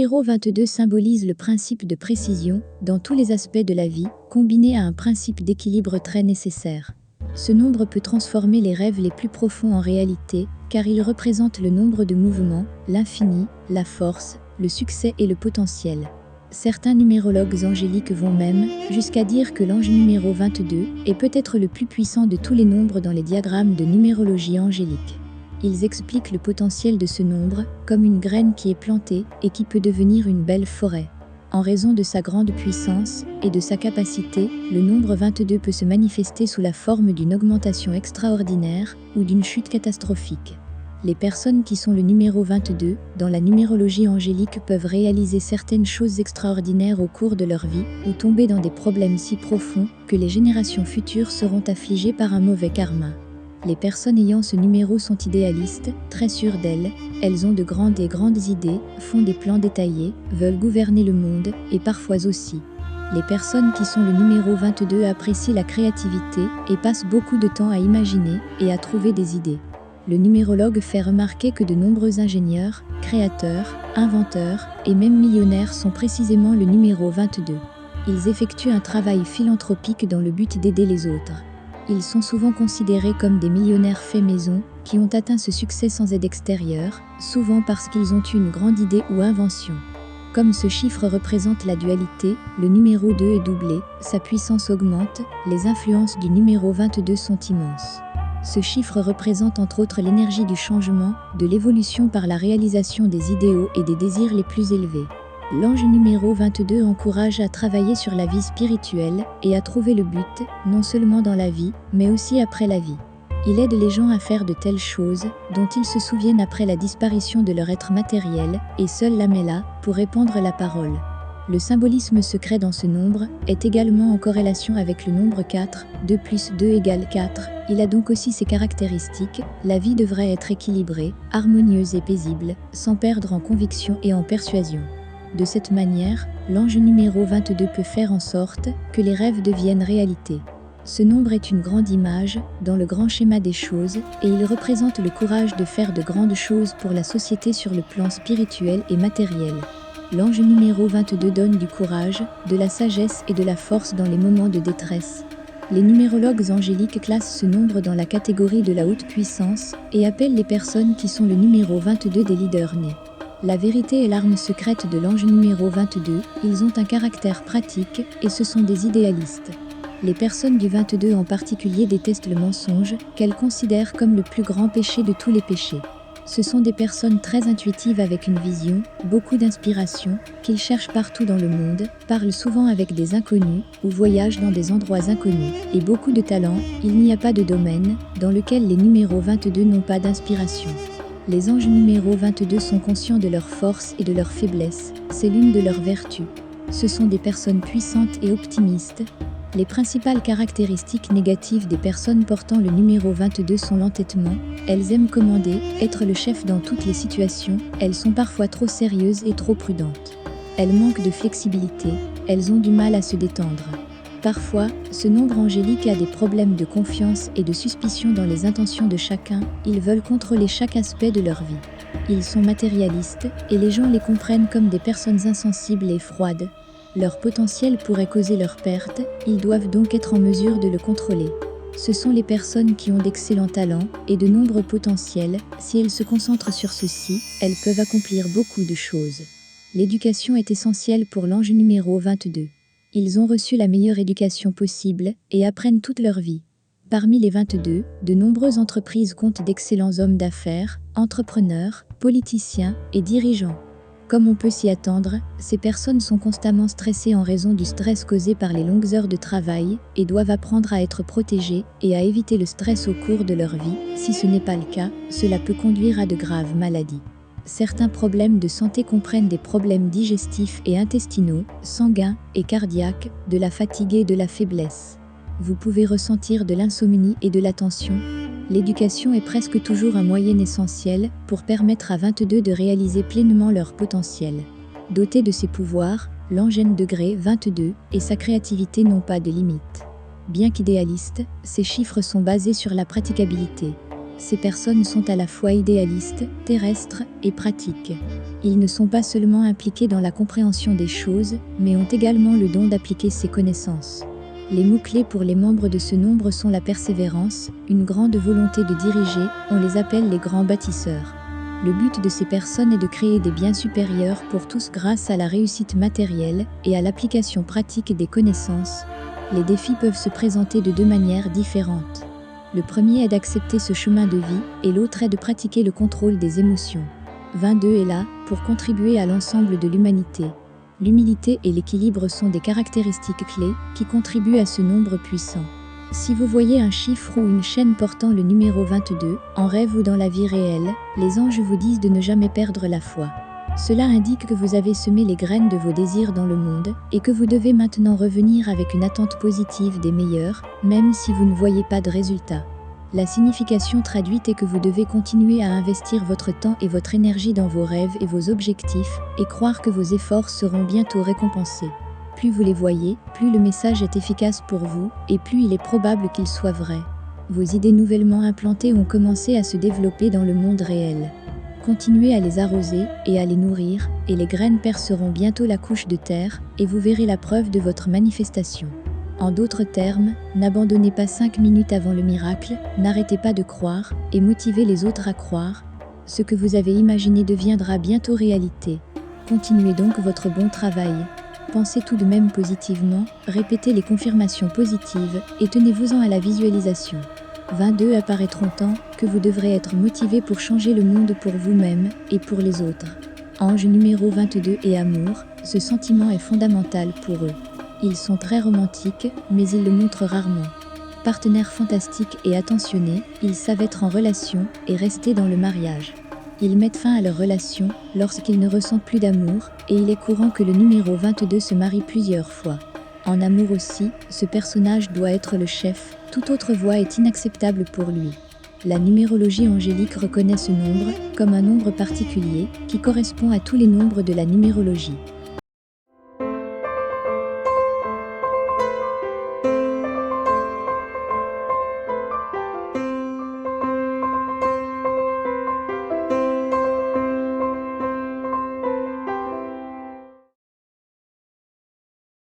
numéro 22 symbolise le principe de précision dans tous les aspects de la vie, combiné à un principe d'équilibre très nécessaire. Ce nombre peut transformer les rêves les plus profonds en réalité, car il représente le nombre de mouvements, l'infini, la force, le succès et le potentiel. Certains numérologues angéliques vont même jusqu'à dire que l'ange numéro 22 est peut-être le plus puissant de tous les nombres dans les diagrammes de numérologie angélique. Ils expliquent le potentiel de ce nombre comme une graine qui est plantée et qui peut devenir une belle forêt. En raison de sa grande puissance et de sa capacité, le nombre 22 peut se manifester sous la forme d'une augmentation extraordinaire ou d'une chute catastrophique. Les personnes qui sont le numéro 22 dans la numérologie angélique peuvent réaliser certaines choses extraordinaires au cours de leur vie ou tomber dans des problèmes si profonds que les générations futures seront affligées par un mauvais karma. Les personnes ayant ce numéro sont idéalistes, très sûres d'elles, elles ont de grandes idées, font des plans détaillés, veulent gouverner le monde, et parfois aussi. Les personnes qui sont le numéro 22 apprécient la créativité et passent beaucoup de temps à imaginer et à trouver des idées. Le numérologue fait remarquer que de nombreux ingénieurs, créateurs, inventeurs et même millionnaires sont précisément le numéro 22. Ils effectuent un travail philanthropique dans le but d'aider les autres. Ils sont souvent considérés comme des millionnaires faits maison, qui ont atteint ce succès sans aide extérieure, souvent parce qu'ils ont eu une grande idée ou invention. Comme ce chiffre représente la dualité, le numéro 2 est doublé, sa puissance augmente, les influences du numéro 22 sont immenses. Ce chiffre représente entre autres l'énergie du changement, de l'évolution par la réalisation des idéaux et des désirs les plus élevés. L'ange numéro 22 encourage à travailler sur la vie spirituelle et à trouver le but, non seulement dans la vie, mais aussi après la vie. Il aide les gens à faire de telles choses, dont ils se souviennent après la disparition de leur être matériel, et seule l'âme est là, pour répandre la parole. Le symbolisme secret dans ce nombre est également en corrélation avec le nombre 4, 2 plus 2 égale 4, il a donc aussi ses caractéristiques, la vie devrait être équilibrée, harmonieuse et paisible, sans perdre en conviction et en persuasion. De cette manière, l'ange numéro 22 peut faire en sorte que les rêves deviennent réalité. Ce nombre est une grande image, dans le grand schéma des choses, et il représente le courage de faire de grandes choses pour la société sur le plan spirituel et matériel. L'ange numéro 22 donne du courage, de la sagesse et de la force dans les moments de détresse. Les numérologues angéliques classent ce nombre dans la catégorie de la haute puissance et appellent les personnes qui sont le numéro 22 des leaders nés. La vérité est l'arme secrète de l'ange numéro 22, ils ont un caractère pratique et ce sont des idéalistes. Les personnes du 22 en particulier détestent le mensonge, qu'elles considèrent comme le plus grand péché de tous les péchés. Ce sont des personnes très intuitives avec une vision, beaucoup d'inspiration, qu'ils cherchent partout dans le monde, parlent souvent avec des inconnus ou voyagent dans des endroits inconnus, et beaucoup de talent, il n'y a pas de domaine dans lequel les numéros 22 n'ont pas d'inspiration. Les anges numéro 22 sont conscients de leurs forces et de leurs faiblesses, c'est l'une de leurs vertus. Ce sont des personnes puissantes et optimistes. Les principales caractéristiques négatives des personnes portant le numéro 22 sont l'entêtement, elles aiment commander, être le chef dans toutes les situations, elles sont parfois trop sérieuses et trop prudentes. Elles manquent de flexibilité, elles ont du mal à se détendre. Parfois, ce nombre angélique a des problèmes de confiance et de suspicion dans les intentions de chacun, ils veulent contrôler chaque aspect de leur vie. Ils sont matérialistes, et les gens les comprennent comme des personnes insensibles et froides. Leur potentiel pourrait causer leur perte, ils doivent donc être en mesure de le contrôler. Ce sont les personnes qui ont d'excellents talents et de nombreux potentiels, si elles se concentrent sur ceci, elles peuvent accomplir beaucoup de choses. L'éducation est essentielle pour l'ange numéro 22. Ils ont reçu la meilleure éducation possible et apprennent toute leur vie. Parmi les 22, de nombreuses entreprises comptent d'excellents hommes d'affaires, entrepreneurs, politiciens et dirigeants. Comme on peut s'y attendre, ces personnes sont constamment stressées en raison du stress causé par les longues heures de travail et doivent apprendre à être protégées et à éviter le stress au cours de leur vie. Si ce n'est pas le cas, cela peut conduire à de graves maladies. Certains problèmes de santé comprennent des problèmes digestifs et intestinaux, sanguins et cardiaques, de la fatigue et de la faiblesse. Vous pouvez ressentir de l'insomnie et de la tension. L'éducation est presque toujours un moyen essentiel pour permettre à 22 de réaliser pleinement leur potentiel. Doté de ses pouvoirs, l'ange degré 22 et sa créativité n'ont pas de limite. Bien qu'idéalistes, ces chiffres sont basés sur la praticabilité. Ces personnes sont à la fois idéalistes, terrestres et pratiques. Ils ne sont pas seulement impliqués dans la compréhension des choses, mais ont également le don d'appliquer ces connaissances. Les mots-clés pour les membres de ce nombre sont la persévérance, une grande volonté de diriger, on les appelle les grands bâtisseurs. Le but de ces personnes est de créer des biens supérieurs pour tous grâce à la réussite matérielle et à l'application pratique des connaissances. Les défis peuvent se présenter de deux manières différentes. Le premier est d'accepter ce chemin de vie et l'autre est de pratiquer le contrôle des émotions. 22 est là pour contribuer à l'ensemble de l'humanité. L'humilité et l'équilibre sont des caractéristiques clés qui contribuent à ce nombre puissant. Si vous voyez un chiffre ou une chaîne portant le numéro 22, en rêve ou dans la vie réelle, les anges vous disent de ne jamais perdre la foi. Cela indique que vous avez semé les graines de vos désirs dans le monde et que vous devez maintenant revenir avec une attente positive des meilleurs, même si vous ne voyez pas de résultats. La signification traduite est que vous devez continuer à investir votre temps et votre énergie dans vos rêves et vos objectifs et croire que vos efforts seront bientôt récompensés. Plus vous les voyez, plus le message est efficace pour vous et plus il est probable qu'il soit vrai. Vos idées nouvellement implantées ont commencé à se développer dans le monde réel. Continuez à les arroser et à les nourrir, et les graines perceront bientôt la couche de terre, et vous verrez la preuve de votre manifestation. En d'autres termes, n'abandonnez pas 5 minutes avant le miracle, n'arrêtez pas de croire, et motivez les autres à croire. Ce que vous avez imaginé deviendra bientôt réalité. Continuez donc votre bon travail. Pensez tout de même positivement, répétez les confirmations positives, et tenez-vous-en à la visualisation. 22 apparaîtront tant que vous devrez être motivé pour changer le monde pour vous-même et pour les autres. Ange numéro 22 et amour, ce sentiment est fondamental pour eux. Ils sont très romantiques, mais ils le montrent rarement. Partenaires fantastiques et attentionnés, ils savent être en relation et rester dans le mariage. Ils mettent fin à leur relation lorsqu'ils ne ressentent plus d'amour, et il est courant que le numéro 22 se marie plusieurs fois. En amour aussi, ce personnage doit être le chef, toute autre voie est inacceptable pour lui. La numérologie angélique reconnaît ce nombre comme un nombre particulier qui correspond à tous les nombres de la numérologie.